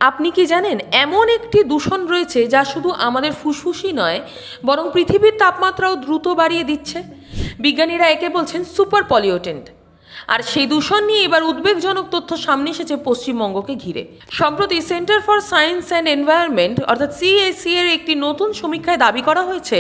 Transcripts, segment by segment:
আপনি কি জানেন এমন একটি দূষণ রয়েছে যা শুধু আমাদের ফুসফুসই নয় বরং পৃথিবীর তাপমাত্রাও দ্রুত বাড়িয়ে দিচ্ছে। বিজ্ঞানীরা একে বলছেন সুপার পলিউটেন্ট। আর সেই দূষণ নিয়ে এবার উদ্বেগজনক তথ্য সামনে এসেছে পশ্চিমবঙ্গকে ঘিরে। সম্প্রতি centre for science and environment অর্থাৎ সিএসি এর একটি নতুন সমীক্ষায় দাবি করা হয়েছে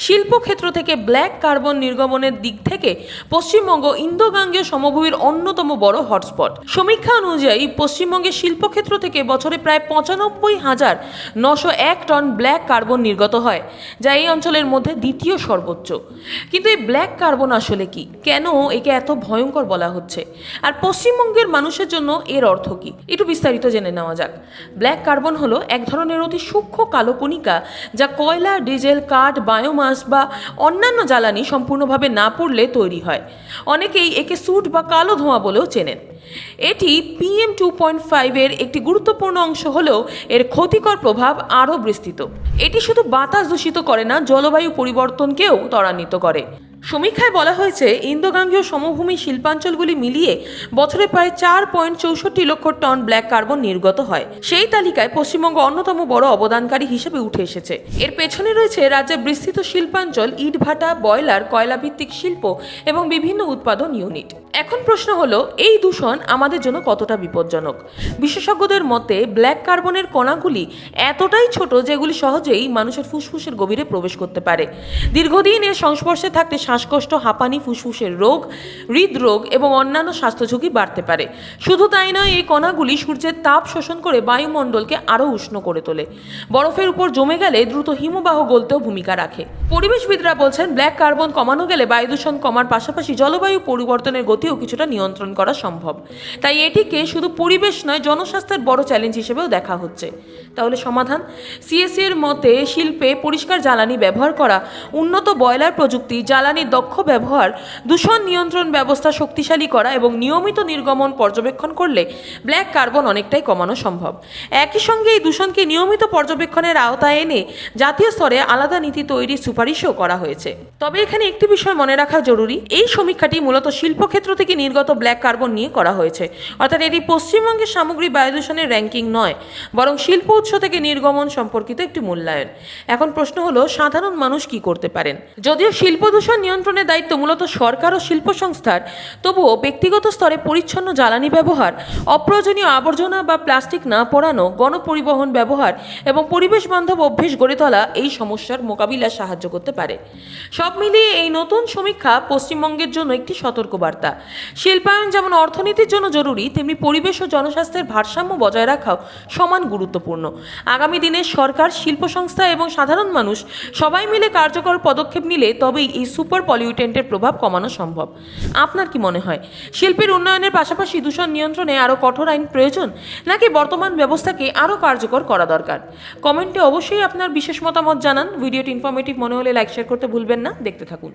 শিল্পক্ষেত্র থেকে ব্ল্যাক কার্বন নির্গমনের দিক থেকে পশ্চিমবঙ্গ ইন্দো গাঙ্গেয় সমভূমির অন্যতম বড় হটস্পট। সমীক্ষা অনুযায়ী পশ্চিমবঙ্গের শিল্পক্ষেত্র থেকে বছরে প্রায় ৯৫,৯০১ টন ব্ল্যাক কার্বন নির্গত হয়, যা এই অঞ্চলের মধ্যে দ্বিতীয় সর্বোচ্চ। কিন্তু এই ব্ল্যাক কার্বন আসলে কি, কেন একে এত ভয়ঙ্কর বলা হচ্ছে, আর পশ্চিমবঙ্গের মানুষের জন্য এর অর্থ কি, একটু বিস্তারিত জেনে নেওয়া যাক। ব্ল্যাক কার্বন হলো এক ধরনের অতি সূক্ষ্ম কালো কণিকা যা কয়লা, ডিজেল, কাঠ, বায়োমাস বা অন্যান্য জ্বালানি সম্পূর্ণভাবে না পড়লে তৈরি হয়। অনেকেই একে সুট বা কালো ধোঁয়া বলেও চেনেন। এটি PM2.5 এর একটি গুরুত্বপূর্ণ অংশ হলেও এর ক্ষতিকর প্রভাব আরও বিস্তৃত। এটি শুধু বাতাস দূষিত করে না, জলবায়ু পরিবর্তনকেও ত্বরান্বিত করে। সমীক্ষায় বলা হয়েছে ইন্দো গাঙ্গেয় সমভূমি শিল্পাঞ্চলগুলি মিলিয়ে বছরে প্রায় 4.64 লক্ষ টন ব্ল্যাক কার্বন নির্গত হয়। সেই তালিকায় পশ্চিমবঙ্গ অন্যতম বড় অবদানকারী হিসেবে উঠে এসেছে। এর পেছনে রয়েছে রাজ্যের বিস্তৃত শিল্পাঞ্চল, ইটভাটা, বয়লার, কয়লাভিত্তিক শিল্প এবং বিভিন্ন উৎপাদন ইউনিট। এখন প্রশ্ন হলো, এই দূষণ আমাদের জন্য কতটা বিপজ্জনক? বিশেষজ্ঞদের মতে ব্ল্যাক কার্বনের কণাগুলি এতটাই ছোট যেগুলি সহজেই মানুষের ফুসফুসের গভীরে প্রবেশ করতে পারে। দীর্ঘদিন এর সংস্পর্শে থাকতে শ্বাসকষ্ট, হাঁপানি, ফুসফুসের রোগ, হৃদরোগ এবং অন্যান্য স্বাস্থ্য ঝুঁকি বাড়তে পারে। শুধু তাই নয়, এই কণাগুলি সূর্যের তাপ শোষণ করে বায়ুমণ্ডলকে আরও উষ্ণ করে তোলে। বরফের উপর জমে গেলে দ্রুত হিমবাহ গলতেও ভূমিকা রাখে। পরিবেশবিদরা বলছেন ব্ল্যাক কার্বন কমানো গেলে বায়ু দূষণ কমার পাশাপাশি জলবায়ু পরিবর্তনের গতিও কিছুটা নিয়ন্ত্রণ করা সম্ভব। তাই এটিকে শুধু পরিবেশ নয়, জনস্বাস্থ্যের বড় চ্যালেঞ্জ হিসেবেও দেখা হচ্ছে। তাহলে সমাধান? সিএসি এর মতে শিল্পে পরিষ্কার জ্বালানি ব্যবহার করা, উন্নত বয়লার প্রযুক্তি, জ্বালানির দক্ষ ব্যবহার, দূষণ নিয়ন্ত্রণ ব্যবস্থা শক্তিশালী করা এবং নিয়মিত নির্গমন পর্যবেক্ষণ করলে ব্ল্যাক কার্বন অনেকটাই কমানো সম্ভব। একই সঙ্গে এই দূষণকে নিয়মিত পর্যবেক্ষণের আওতায় এনে জাতীয় স্তরে আলাদা নীতি তৈরির সুপারিশও করা হয়েছে। তবে এখানে একটি বিষয় মনে রাখা জরুরি, এই সমীক্ষাটি মূলত শিল্পক্ষেত্র থেকে নির্গত ব্ল্যাক কার্বন নিয়ে করা হয়েছে। অর্থাৎ এটি পশ্চিমবঙ্গের সামগ্রিক বায়ু দূষণের র্যাঙ্কিং নয়, বরং শিল্প উৎস থেকে নির্গমন সম্পর্কিত একটি মূল্যায়ন। এখন প্রশ্ন হলো, সাধারণ মানুষ কি করতে পারেন? যদিও শিল্প দূষণ নিয়ন্ত্রণের দায়িত্ব মূলত সরকার ও শিল্প সংস্থার, তবুও ব্যক্তিগত স্তরে পরিচ্ছন্ন জ্বালানি ব্যবহার, অপ্রয়োজনীয় আবর্জনা বা প্লাস্টিক না পোড়ানো, গণপরিবহন ব্যবহার এবং পরিবেশ বান্ধব অভ্যেস গড়ে তোলা এই সমস্যার মোকাবিলায় সাহায্য করতে পারে। সব মিলিয়ে এই নতুন সমীক্ষা পশ্চিমবঙ্গের জন্য একটি সতর্কবার্তা। শিল্পায়ন যেমন অর্থনীতির জন্য জরুরি, তেমনি পরিবেশ ও জনস্বাস্থ্যের ভারসাম্য বজায় রাখাও সমান গুরুত্বপূর্ণ। আগামী দিনে সরকার, শিল্প সংস্থা এবং সাধারণ মানুষ সবাই মিলে কার্যকর পদক্ষেপ নিলে তবেই এই সুপার পলিউটেন্টের প্রভাব কমানো সম্ভব। আপনার কি মনে হয়, শিল্পের উন্নয়নের পাশাপাশি দূষণ নিয়ন্ত্রণে আরও কঠোর আইন প্রয়োজন, নাকি বর্তমান ব্যবস্থাকে আরও কার্যকর করা দরকার? কমেন্টে অবশ্যই আপনার বিশেষ মতামত জানান। ভিডিওটি ইনফরমেটিভ মনে হলে লাইক শেয়ার করতে ভুলবেন না। দেখতে থাকুন।